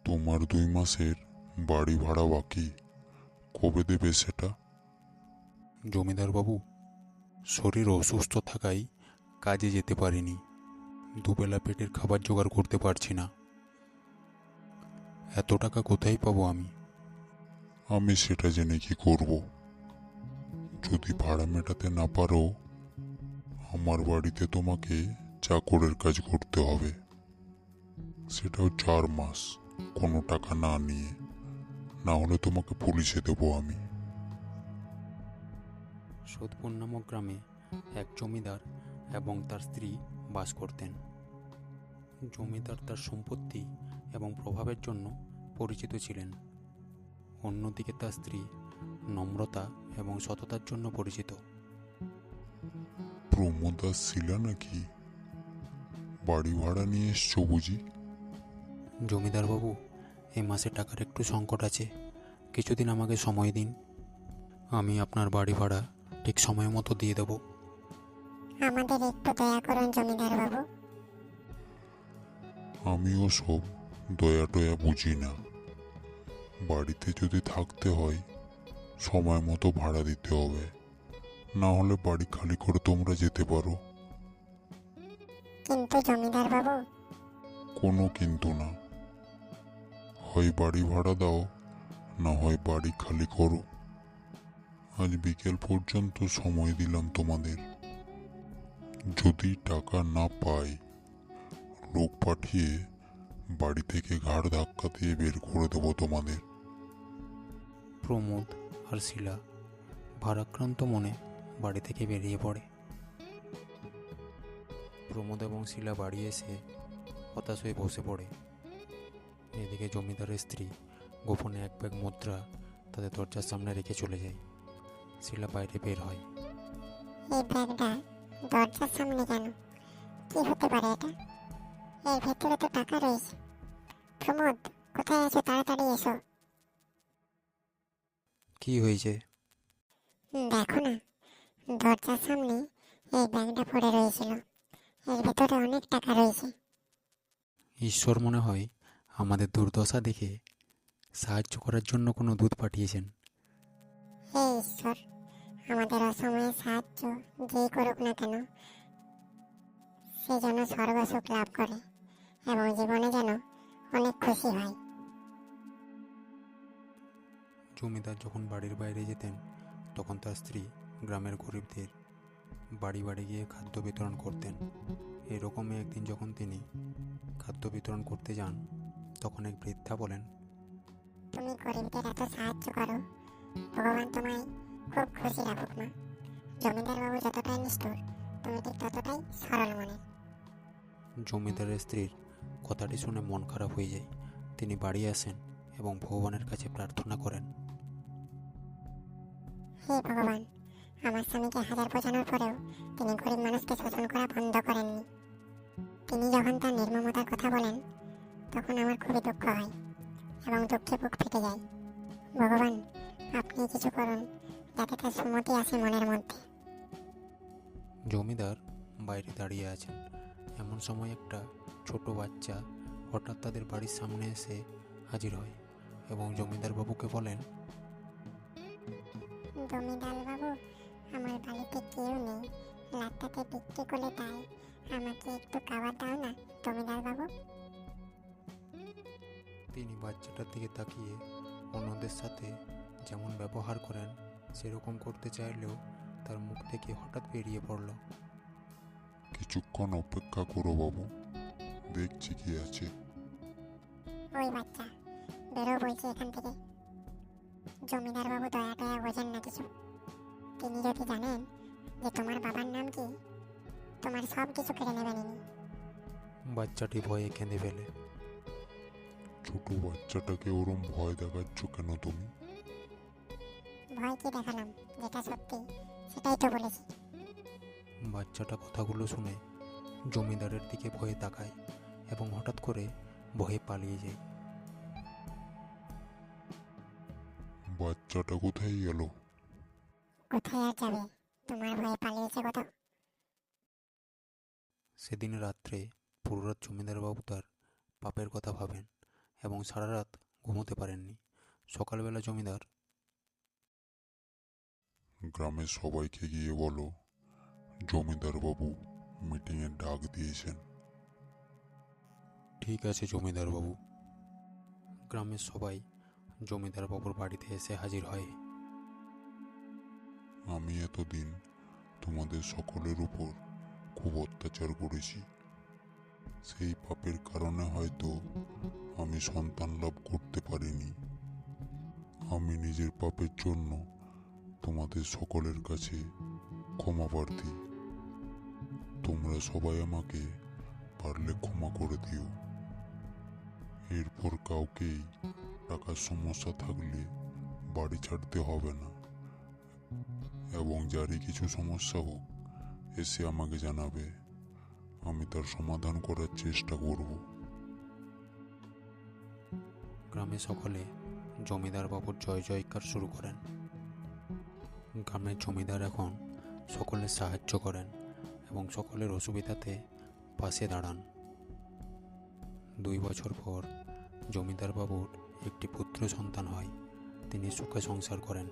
তোমার 2 মাসের বাড়ি ভাড়া বাকি, কবে দেবে সেটা? জমিদারবাবু, শরীর অসুস্থ থাকায় কাজে যেতে পারিনি। দুবেলা পেটের খাবার জোগাড় করতে পারছি না। এত টাকা কোথায় পাবো আমি? আমি সেটা জেনে কি করব? যদি ভাড়া মেটাতে না পারো, আমার বাড়িতে তোমাকে চাকরের কাজ করতে হবে, সেটাও 4 মাস, কোনো টাকা না নিয়ে। না হলে তোমাকে পুলিশে দেবো আমি। সোদপুর নামক গ্রামে এক জমিদার এবং তার স্ত্রী বাস করতেন। জমিদার তার সম্পত্তি এবং প্রভাবের জন্য পরিচিত ছিলেন। অন্যদিকে তার স্ত্রী নম্রতা এবং সততার জন্য পরিচিত। প্রমোদা ছিলা নাকি? বাড়ি ভাড়া নিয়ে এসছো বুঝি? জমিদারবাবু, এই মাসে টাকার একটু সংকট আছে, কিছুদিন আমাকে সময় দিন। আমি আপনার বাড়ি ভাড়া ঠিক সময় মতো দিয়ে দেব। আমাদের একটু দয়া করুন জমিদার বাবু। আমিও সব দয়া টয়া বুঝি না। বাড়িতে যদি থাকতে হয়, সময় মতো ভাড়া দিতে হবে, না হলে বাড়ি খালি করে তোমরা যেতে পারো। কিন্তু জমিদার বাবু, কোনো কিন্তু না। হয় বাড়ি ভাড়া দাও, না হয় বাড়ি খালি করো। আজ বিকেল পর্যন্ত সময় দিলাম তোমাদের। যদি টাকা না পাই, লোক পাঠিয়ে বাড়ি থেকে ঘাড় ধাক্কা দিয়ে বের করে দেবো তোমাদের। প্রমোদ আর শিলা ভারাক্রান্ত মনে বাড়ি থেকে বেরিয়ে পড়ে। প্রমোদ এবং শিলা বাড়ি এসে হতাশ হয়ে বসে পড়ে। এদিকে জমিদারের স্ত্রী গোপনে এক ব্যাগ মুদ্রা তাদের দরজার সামনে রেখে চলে যায়। শিলা বাইরে বের হয়। এই ব্যাগটা দরজার সামনে কেন? কি হতে পারে এটা? এর ভেতরে তো টাকা রয়েছে। প্রমোদ, কোথায় আছো? তাড়াতাড়ি এসো। কি হয়েছে? দেখো না, দরজার সামনে এই ব্যাগটা পড়ে রয়েছিল। এর ভেতরে অনেক টাকা রয়েছে। ঈশ্বর মনে হয় আমাদের দুর্দশা দেখে সাহায্য করার জন্য কোনো দূত পাঠিয়েছেন। হে ঈশ্বর, আমাদের অসময়ে সাহায্য যেই করুক না কেন, সে যেন স্বর্গসুখ লাভ করে এবং জীবনে যেন অনেক খুশি হয়। জমিদার যখন বাড়ির বাইরে যেতেন, তখন তার স্ত্রী গ্রামের গরিবদের বাড়ি বাড়ি গিয়ে খাদ্য বিতরণ করতেন। এরকমই একদিন যখন তিনি খাদ্য বিতরণ করতে যান, তখন এক বৃদ্ধা বলেন, তুমি গরিবদের এত সাহায্য করো, ভগবান তোমায় খুব খুশি রাখুক মা। জমিদার বাবু যতটাই নিষ্ঠুর, তুমি ঠিক ততটাই সরল মনে। জমিদারের স্ত্রীর কথাটি শুনে মন খারাপ হয়ে যায়। তিনি বাড়ি আসেন এবং ভগবানের কাছে প্রার্থনা করেন, হে ভগবান, আমার স্বামীকে হাজার বোঝানোর পরেও তিনি গরিব মানুষকে শোষণ করা বন্ধ করেননি। তিনি যখন তার নির্মমতার কথা বলেন, তখন আমার খুবই দুঃখ হয় এবং দুঃখে বুক ফেটে যায়। ভগবান, আপনি কিছু করুন যাতে তার সুমতি আসে মনের মধ্যে। জমিদার বাইরে দাঁড়িয়ে আছেন। এমন সময় একটা ছোট বাচ্চা হঠাৎ তাদের বাড়ির সামনে এসে হাজির হয় এবং জমিদার বাবুকে বলেন, জমিদার বাবু, আমার বাড়িতে কেউ নেই, লাটটাতে বিক্রি করে, তাই আমাকে একটু খাবার দাও না জমিদার বাবু। তিনি বাচ্চাটার দিকে তাকিয়ে অন্যদের সাথে যেমন ব্যবহার করেন সেরকম করতে চাইলেও তার মুখ থেকে হঠাৎ বেরিয়ে পড়ল, কিছুক্ষণ অপেক্ষা করো বাবু, দেখছি কি আছে। ওই বাচ্চা, বেরো বলছি এখান থেকে। জমিদার বাবু দয়া টয়া বোঝেন না কিছু। তিনি যদি জানেন যে তোমার বাবার নাম কি, তোমার সব কিছু কেড়ে নেবেন ইনি। বাচ্চাটি ভয়ে কেঁদে ফেলে। ছোট বাচ্চাটাকে ওরম ভয় দেখাচ্ছ কেন তুমি? ভয় কি দেখালাম? যেটা সত্যি সেটাই তো বলেছি। বাচ্চাটা কথাগুলো শুনে জমিদারের দিকে ভয়ে তাকায় এবং হঠাৎ করে ভয়ে পালিয়ে যায়। বাচ্চাটা কোথায় গেল? কোথায় আর যাবে? তোমার ভয়ে পালিয়েছে কোথাও। সেদিন রাত্রে পুরো রাত জমিদারবাবু তার পাপের কথা ভাবেন এবং সারা রাত ঘুমোতে পারেননি। সকালবেলা জমিদার গ্রামের সবাইকে গিয়ে বলো জমিদার বাবু মিটিংয়ে ডাক দিয়েছেন। ঠিক আছে জমিদার বাবু। গ্রামের সবাই জমিদার বাবুর বাড়িতে এসে হাজির হয়। আমি এতদিন তোমাদের সকলের উপর খুব অত্যাচার করেছি। সেই পাপের কারণে হয়তো আমি সন্তান লাভ করতে পারিনি। আমি নিজের পাপের জন্য তোমাদের সকলের কাছে ক্ষমা প্রার্থী। তোমরা সবাই আমাকে পারলে ক্ষমা করে দিও। এরপর কাউকেই টাকার সমস্যা থাকলে বাড়ি ছাড়তে হবে না, এবং যারই কিছু সমস্যা হোক এসে আমাকে জানাবে, আমি তার সমাধান করার চেষ্টা করব। গ্রামে সকলে জমিদার বাবুর জয় জয়কার শুরু করেন। গ্রামের জমিদার এখন সকলের সাহায্য করেন এবং সকলের অসুবিধাতে পাশে দাঁড়ান। 2 বছর পর জমিদার বাবুর একটি পুত্র সন্তান হয়। তিনি সুখে সংসার করেন।